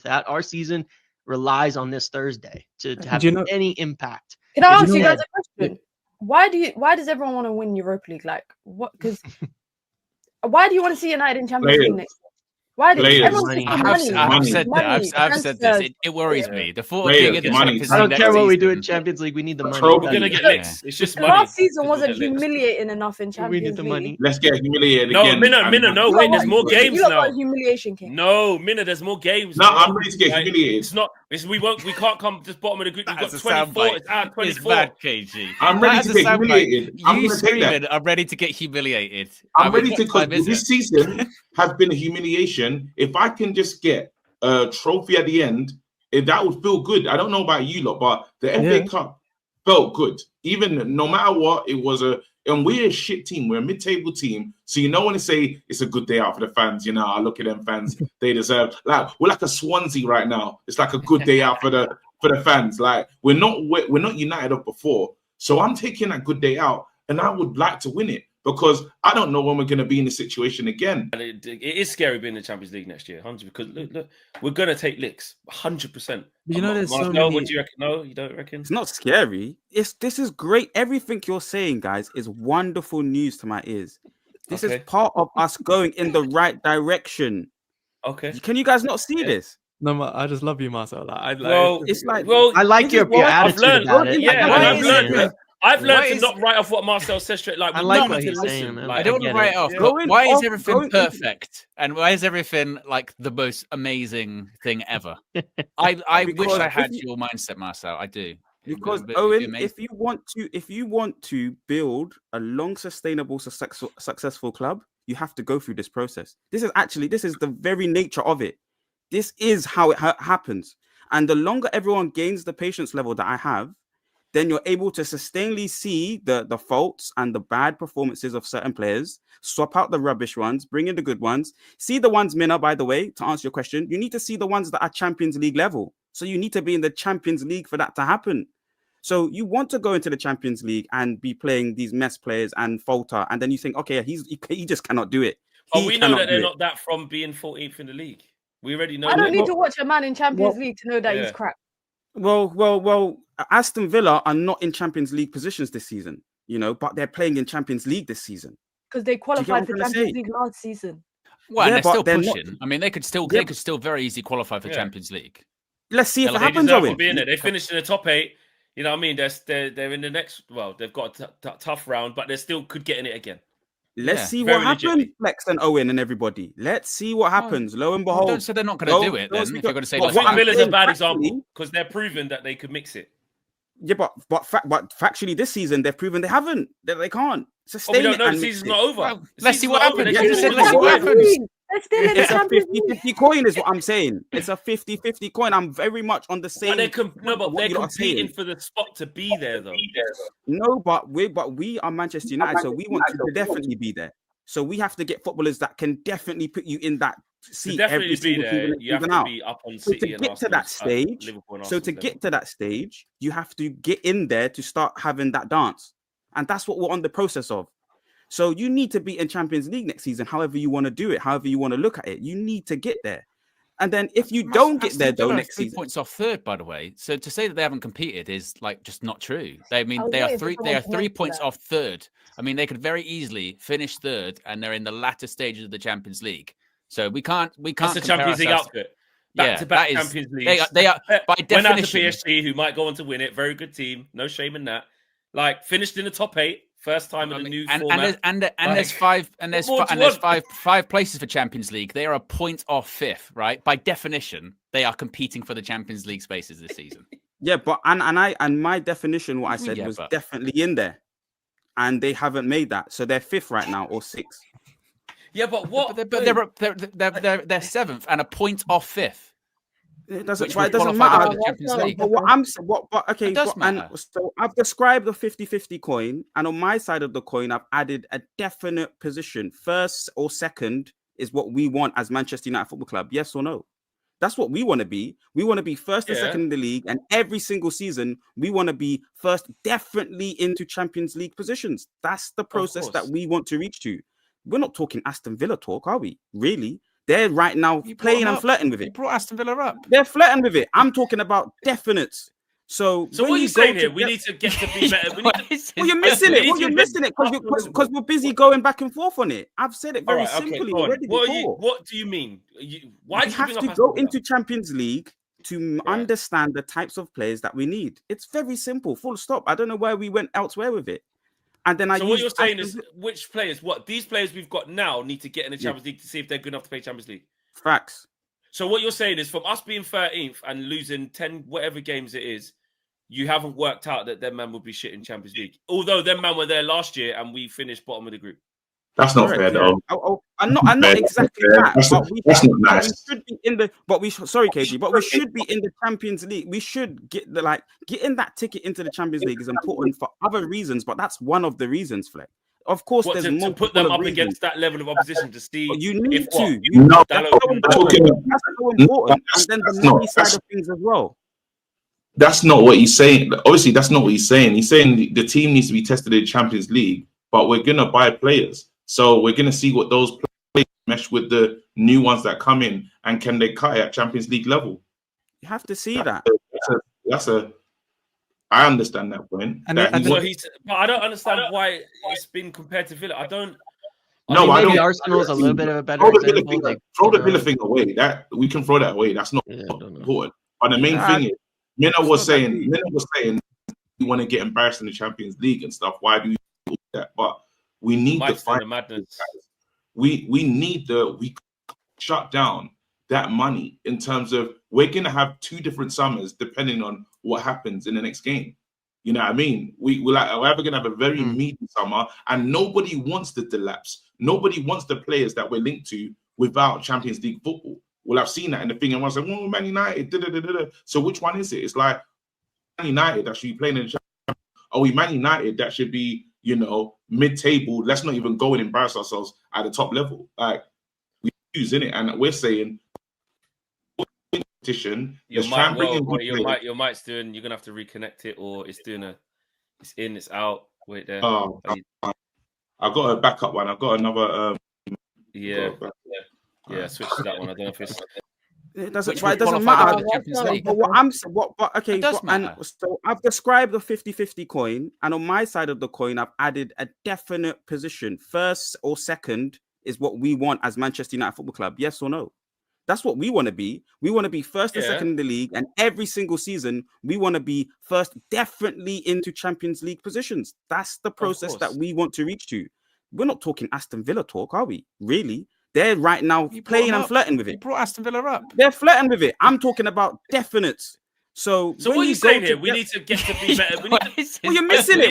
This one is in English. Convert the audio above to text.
that. Our season relies on this Thursday to have any impact. Can I ask you guys a question? Why does everyone want to win Europa League? Like what? Because why do you want to see United in Champions League next year? Why do everyone money? I've said this. It worries me. The thought of being in the Champions League. I don't care what we do in Champions League. We need the money. We're gonna get licks. It's just money. Last season wasn't humiliating enough in Champions League. We need the money. Let's get humiliated again. Minna, no, wait. There's more games now. You got humiliation, King. No, Minna, there's more games. No, I'm ready to get humiliated. It's not. We can't come just bottom of the group. We've got 24. It's out 24. It's bad, KG. I'm ready to get humiliated. You screaming, I'm ready to get humiliated. I'm ready to, because this season has been a humiliation. If I can just get a trophy at the end, that would feel good. I don't know about you lot, but the FA Cup felt good. Even no matter what, it was and we're a shit team. We're a mid-table team. So you know when they say it's a good day out for the fans, I look at them fans, they deserve. Like we're like a Swansea right now. It's like a good day out for the fans. Like we're not United of before. So I'm taking that good day out, and I would like to win it. Because I don't know when we're going to be in this situation again. And it is scary being in the Champions League next year, 100%. Because look, we're going to take licks, 100%. There's so many... What do you reckon? No, you don't reckon? It's not scary. This is great. Everything you're saying, guys, is wonderful news to my ears. This is part of us going in the right direction. Okay. Can you guys not see this? No, I just love you, Marcel. I like your attitude about it. Yeah, I've learned to not write off what Marcel says straight. Like, I like what he's saying. I don't want to write it off. Why is everything perfect? And why is everything like the most amazing thing ever? I wish I had your mindset, Marcel. I do. Because Owen, if you want to build a long, sustainable, successful club, you have to go through this process. This is the very nature of it. This is how it happens. And the longer everyone gains the patience level that I have, then you're able to sustainably see the faults and the bad performances of certain players, swap out the rubbish ones, bring in the good ones. See the ones, Minna, by the way, to answer your question, you need to see the ones that are Champions League level. So you need to be in the Champions League for that to happen. So you want to go into the Champions League and be playing these mess players and falter, and then you think, okay, he just cannot do it. Oh, we know that they're not that from being 14th in the league. We already know. I don't need to watch a man in Champions League to know that he's crap. Well, Aston Villa are not in Champions League positions this season, but they're playing in Champions League this season. Because they qualified for Champions League last season. Well, and they're still pushing. Not... I mean, they could still very easily qualify for Champions League. Let's see if it happens, Owen. They finished in the top 8. You know what I mean? They're in the next. Well, they've got a tough round, but they still could get in it again. Let's see what happens, Flex and Owen and everybody. Let's see what happens. Lo and behold. Don't say they're not going to do it then. If you're going to say I think Villa's a bad example because they're proven that they could mix it. Yeah, but factually this season they've proven they haven't. They can't sustain we don't know. it. The season's not over. Well, let's see what happens. Let's see what happens. It's a 50-50 coin is what I'm saying. It's a 50-50 coin. I'm very much on the same. But they're competing for the spot to be there, though. No, but we are Manchester United, so we want to definitely be there. So we have to get footballers that can definitely put you in that seat every single season. You have to be up on City to get to that stage. So to get to that stage, you have to get in there to start having that dance, and that's what we're on the process of. So you need to be in Champions League next season, however you want to do it, however you want to look at it. You need to get there. And then if you don't get there, though, next season... 3 points off third, by the way. So to say that they haven't competed is just not true. They are 3 points off third. I mean, they could very easily finish third, and they're in the latter stages of the Champions League. So we can't. That's the Champions League outfit. Back-to-back Champions League. They are by definition. Went out to PSG, who might go on to win it. Very good team. No shame in that. Finished in the top 8. First time in the new format. And there's five places for Champions League. They are a point off fifth, right? By definition, they are competing for the Champions League spaces this season. Yeah, but and my definition, what I said was definitely in there, and they haven't made that, so they're fifth right now or sixth. Yeah, but what? They're seventh and a point off fifth. It doesn't matter. So I've described the 50-50 coin, and on my side of the coin, I've added a definite position. First or second is what we want as Manchester United Football Club. Yes or no? That's what we want to be. We want to be first or second in the league, and every single season we want to be first, definitely into Champions League positions. That's the process that we want to reach to. We're not talking Aston Villa talk, are we? Really? They're right now playing and flirting with it. You brought Aston Villa up. They're flirting with it. I'm talking about definites. So what are you saying here? We need to get to be better. Well, you're missing it. Well, you're missing it because we're busy going back and forth on it. I've said it very simply already before. What do you mean? Why do you have to go into Champions League to understand the types of players that we need? It's very simple. Full stop. I don't know where we went elsewhere with it. And then what you're saying is which players? What these players we've got now need to get in the Champions League to see if they're good enough to play Champions League. Facts. So what you're saying is, from us being 13th and losing 10 whatever games it is, you haven't worked out that them man would be shit in Champions League. Although them man were there last year and we finished bottom of the group. That's not fair, though. I'm not exactly that. That's not nice. We should be in the. Sorry, KG. But we should be in the Champions League. We should get getting that ticket into the Champions League is important for other reasons. But that's one of the reasons, Fleck. Of course, there's more to put them up against that level of opposition to see. But you need to. That's so important. And then the money side of things as well. That's not what he's saying. Obviously, that's not what he's saying. He's saying the team needs to be tested in the Champions League, but we're gonna buy players. So we're gonna see what those players mesh with the new ones that come in, and can they cut it at Champions League level? You have to see that. I understand that point. But I don't understand why it's been compared to Villa. I don't. I don't. Arsenal is a little bit of a better example. Throw the Villa thing away. That we can throw that away. That's not important. But the main thing is, Mina was saying we want to get embarrassed in the Champions League and stuff. Why do we do that? But we need to find madness. We need we shut down that money in terms of we're gonna have 2 different summers depending on what happens in the next game. You know what I mean? We're either gonna have a very meaty summer, and nobody wants the delapse. Nobody wants the players that we're linked to without Champions League football. Well, I've seen that in the thing, and I was like, "Oh, Man United." So which one is it? It's like Man United that should be playing in the Champions. Are we Man United that should be, mid-table? Let's not even go and embarrass ourselves at the top level. Like we're using it, and we're saying competition. Your mic's doing. You're gonna have to reconnect it, or it's doing it's in, it's out. Wait there. Oh, I got a backup one. I got another. Yeah, switch to that one. I don't know if it's. It doesn't matter. So I've described the 50-50 coin, and on my side of the coin, I've added a definite position. First or second is what we want as Manchester United Football Club. Yes or no? That's what we want to be. We want to be first and second in the league, and every single season we want to be first, definitely into Champions League positions. That's the process that we want to reach to. We're not talking Aston Villa talk, are we? Really? They're right now playing and flirting with it. You brought Aston Villa up. They're flirting with it. I'm talking about definites. So what are you saying here? We need to get to be better. Well, you're missing it.